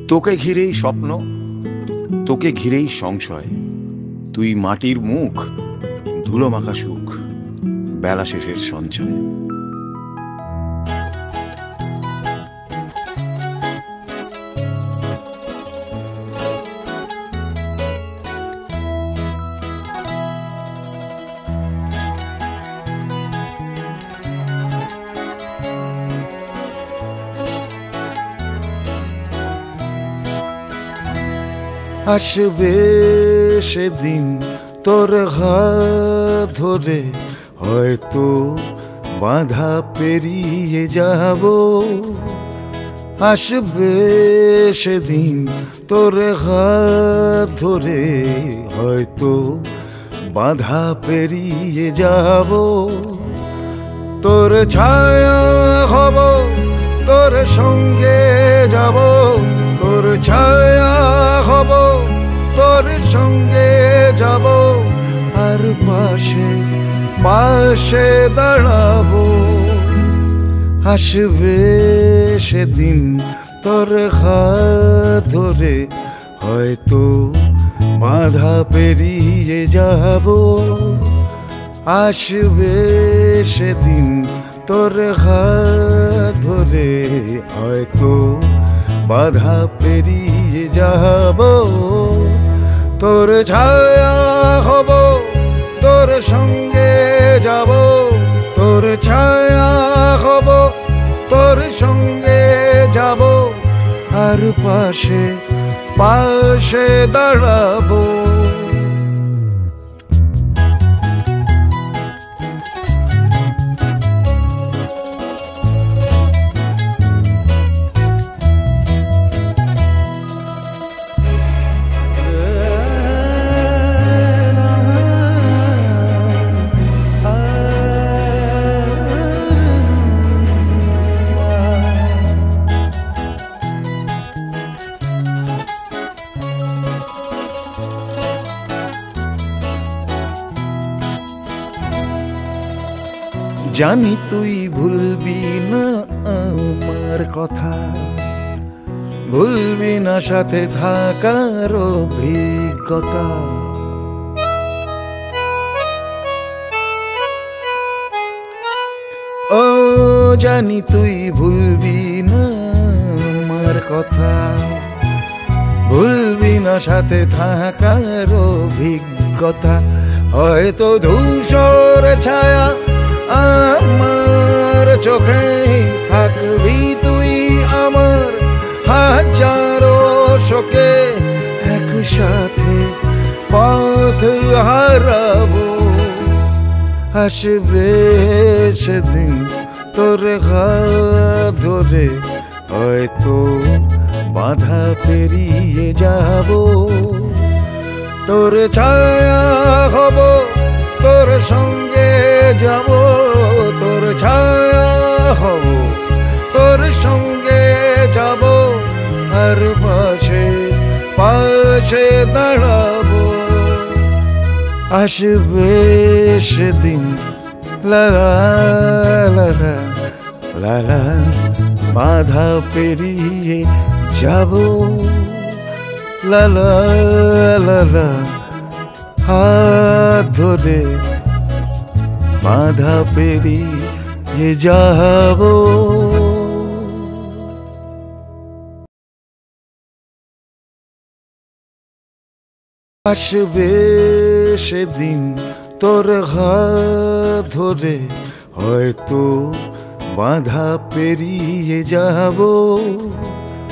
তোকে ঘিরেই স্বপ্ন, তোকে ঘিরেই সংশয়। তুই মাটির মুখ, ধুলো মাখা সুখ, বেলা শেষের সঞ্চয়। আসবে সেদিন তোর হাত ধরে, হয়তো বাধা পেরিয়ে যাব। আসবে সেদিন তোর হাত ধরে, হয়তো বাধা পেরিয়ে যাব। তোর ছায়া হব, তোর সঙ্গে যাব। তোর ছায়া হব, তোর সঙ্গে যাব। আর পাশে পাশে দাঁড়াবো। আসবে সেদিন তোর হাত ধরে, হয়তো বাধা পেরিয়ে যাব। আসবে সেদিন তোর হাত ধরে, হয়তো বাধা পেরিয়ে যাব। তোর ছায়া হব, তোর সঙ্গে যাব। তোর ছায়া হব, তোর সঙ্গে যাব। আর পাশে পাশে দাঁড়াবো। জানি তুই ভুলবি না আমার কথা, ভুলবি না সাথে থাকার অভিজ্ঞতা। ও জানি তুই ভুলবি না আমার কথা, ভুলবি না সাথে থাকার অভিজ্ঞতা। হয়তো ধূসর ছায়া আমার চোখে, থাকবি তুই আমার হাজারো শোকে। একসাথে পথ হারাবো। আসবে সেদিন তোর হাত ধরে, হয়তো বাধা পেরিয়ে যাব। তোর ছায়া হব, তোর সঙ্গে যাব। তোর ছায়া হব, তোর সঙ্গে যাব। আর পাশে পাশে দাঁড়াবো। আসবে সেদিন লা লা লা লা লা, বাধা পেরিয়ে যাব। লা লা লা লা, হাত ধরে বাধা পেরিয়ে যাব। আসবে সেদিন তোর হাত ধরে, হয়তো বাধা পেরিয়ে যাব।